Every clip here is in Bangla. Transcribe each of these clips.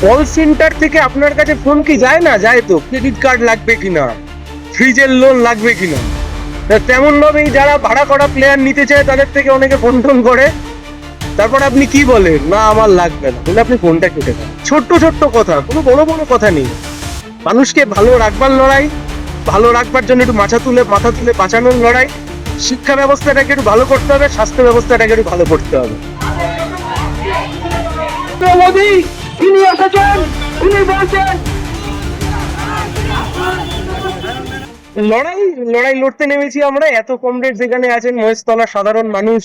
কল সেন্টার থেকে আপনার কাছে ফোন কি যায় না? যায় তো। ক্রেডিট কার্ড লাগবে কিনা, ফ্রিজের লোন লাগবে কিনা। তেমন ভাবেই যারা ভাড়া করা প্লেয়ার নিতে চায় তাদের থেকে অনেকে ফোন টোন করে। তারপর আপনি কি বলেন, না আমার লাগবে না, বলে আপনি ফোনটা কেটে দেন। ছোট্ট ছোট্ট কথা, কোনো বড় বড় কথা নেই। মানুষকে ভালো রাখবার লড়াই, ভালো রাখবার জন্য একটু মাথা তুলে বাঁচানোর লড়াই। শিক্ষা ব্যবস্থাটাকে একটু ভালো করতে হবে, স্বাস্থ্য ব্যবস্থাটাকে একটু ভালো করতে হবে। মোদী তিনি এসেছেন, তিনি বলছেন লড়াই লড়াই লড়তে নেমেছি আমরা। এত কমরেড যেখানে আছেন, মহেশতলার সাধারণ মানুষ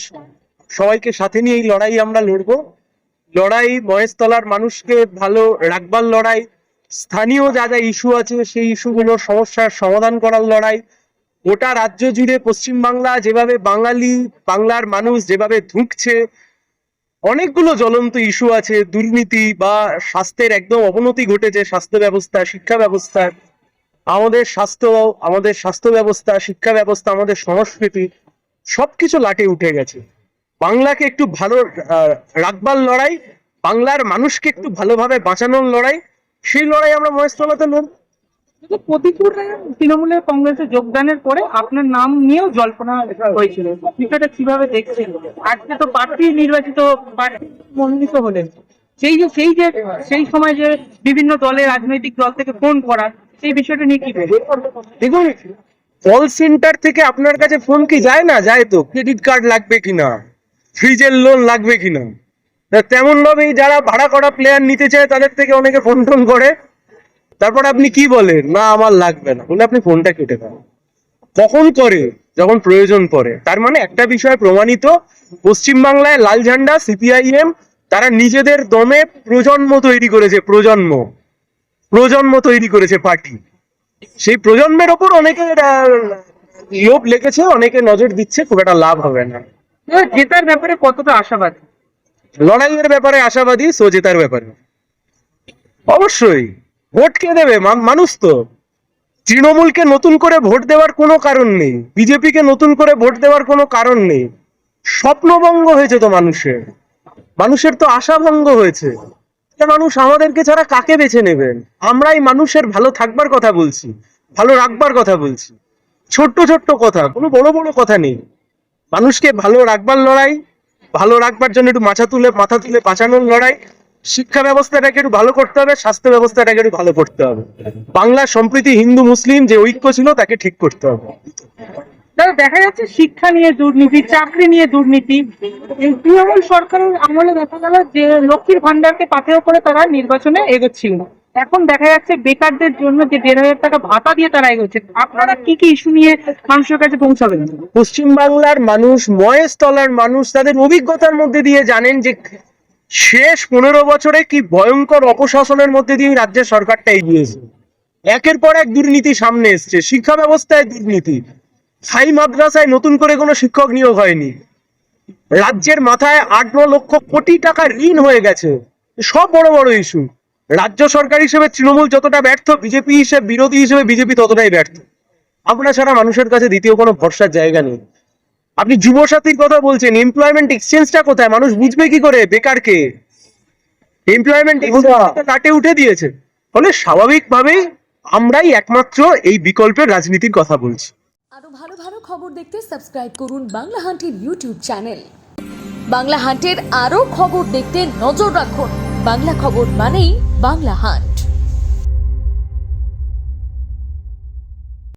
সবাইকে সাথে নিয়ে এই লড়াই আমরা লড়বো। লড়াই মহেশতলার মানুষকে ভালো রাখবার লড়াই, স্থানীয় যা যা ইস্যু আছে সেই ইস্যুগুলোর সমস্যার সমাধান করার লড়াই। গোটা রাজ্য জুড়ে পশ্চিমবাংলা যেভাবে বাংলার মানুষ যেভাবে ধুঁকছে, অনেকগুলো জ্বলন্ত ইস্যু আছে। দুর্নীতি বা স্বাস্থ্যের একদম অবনতি ঘটেছে, স্বাস্থ্য ব্যবস্থা, শিক্ষা ব্যবস্থা, আমাদের স্বাস্থ্য ব্যবস্থা, শিক্ষা ব্যবস্থা, আমাদের সংস্কৃতি, সবকিছু লাটে উঠে গেছে। বাংলাকে একটু ভালো রাখবার লড়াই, বাংলার মানুষকে একটু ভালোভাবে বাঁচানোর লড়াই, সেই লড়াই আমরা মহেশতলাতে লড়ব। প্রতিকূল তৃণমূলের কংগ্রেসে যোগদানের পরে আপনার নাম নিয়েও জল্পনা হয়েছিল, বিষয়টা কিভাবে দেখছেন? আজকে তো প্রার্থী নির্বাচিত, প্রার্থী মনোনীত হলেন, সেই সময় যে বিভিন্ন দলের রাজনৈতিক দল থেকে ফোন করা, সেই বিষয়টা নিয়ে কি দেখুন, কল সেন্টার থেকে আপনার কাছে ফোন কি যায় না? যায় তো। ক্রেডিট কার্ড লাগবে কিনা, ফ্রিজের লোন লাগবে কিনা। তেমন ভাবেই যারা ভাড়া করা প্লেয়ার নিতে চায় তাদের থেকে অনেকে ফোন টোন করে। তারপর আপনি কি বলেন, না আমার লাগবে না, বলে আপনি ফোনটা কেটে দেন। কখন করে? যখন প্রয়োজন পড়ে। তার মানে একটা বিষয় প্রমাণিত, পশ্চিমবাংলায় লাল ঝান্ডা সিপিআইএম তারা নিজেদের দমে প্রজন্ম তৈরি করেছে, প্রজন্ম তৈরি করেছে পার্টি। সেই প্রজন্মের ওপর অনেকে লোভ লেগেছে, অনেকে নজর দিচ্ছে, খুব একটা লাভ হবে না। জেতার ব্যাপারে কতটা আশাবাদী? লড়াইয়ের ব্যাপারে আশাবাদী, জেতার ব্যাপারে অবশ্যই। ভোট কে দেবে? মানুষ তো। তৃণমূলকে নতুন করে ভোট দেওয়ার কোনো কারণ নেই, বিজেপিকে নতুন করে ভোট দেওয়ার কোনো কারণ নেই। স্বপ্নভঙ্গ হয়েছে তো মানুষের তো আশাভঙ্গ হয়েছে। মানুষ আমাদেরকে ছাড়া কাকে বেছে নেবেন? আমরাই মানুষের ভালো থাকবার কথা বলছি, ভালো রাখবার কথা বলছি। ছোট্ট ছোট্ট কথা, কোনো বড় বড় কথা নেই। মানুষকে ভালো রাখবার লড়াই, ভালো রাখবার জন্য একটু মাথা তুলে বাঁচানোর লড়াই। শিক্ষা ব্যবস্থাটাকে একটু ভালো করতে হবে, স্বাস্থ্য ব্যবস্থাটাকে একটু ভালো করতে হবে। বাংলা সম্প্রীতি, হিন্দু মুসলিম যে ঐক্য ছিল তাকে ঠিক করতে হবে। দেখা যাচ্ছে শিক্ষা নিয়ে দুর্নীতি, চাকরি নিয়ে দুর্নীতি। তৃণমূল সরকারের আমলে দেখা গেল যে লক্ষ্মীর ভান্ডারকে পাথেয় করে তারা নির্বাচনে এগোচ্ছিল। এখন দেখা যাচ্ছে বেকারদের জন্য যে 1,500 টাকা ভাতা দিয়ে তারা এগোচ্ছে। আপনারা কি কি ইস্যু নিয়ে মানুষের কাছে পৌঁছাবেন? পশ্চিমবাংলার মানুষ, মহেশতলার মানুষ তাদের অভিজ্ঞতার মধ্যে দিয়ে জানেন যে শেষ 15 বছরে কি ভয়ঙ্কর অপশাসনের মধ্যে দিয়ে রাজ্যের সরকারটা এগিয়েছে। একের পর এক দুর্নীতি সামনে এসছে। শিক্ষা ব্যবস্থায় দুর্নীতি, স্থায়ী মাদ্রাসায় নতুন করে কোনো শিক্ষক নিয়োগ হয়নি, রাজ্যের মাথায় 8-9 লক্ষ কোটি টাকা ঋণ হয়ে গেছে। সব বড় বড় ইস্যু। রাজ্য সরকার হিসেবে তৃণমূল যতটা ব্যর্থ, বিরোধী হিসেবে বিজেপি ততটাই ব্যর্থ। আমরা ছাড়া মানুষের কাছে দ্বিতীয় কোনো ভরসার জায়গা নেই। আপনি যুবসাথীর কথা বলছেন, এমপ্লয়মেন্ট এক্সচেঞ্জটা কোথায়? মানুষ বুঝবে কি করে বেকারকে? এমপ্লয়মেন্ট কাটে উঠে দিয়েছে। ফলে স্বাভাবিকভাবেই আমরাই একমাত্র এই বিকল্পের রাজনীতির কথা বলছি। আরো ভালো ভালো খবর দেখতে সাবস্ক্রাইব করুন বাংলা হান্টের ইউটিউব চ্যানেল। বাংলা হান্টের আরো খবর দেখতে নজর রাখুন। বাংলা খবর মানেই বাংলা হান্ট।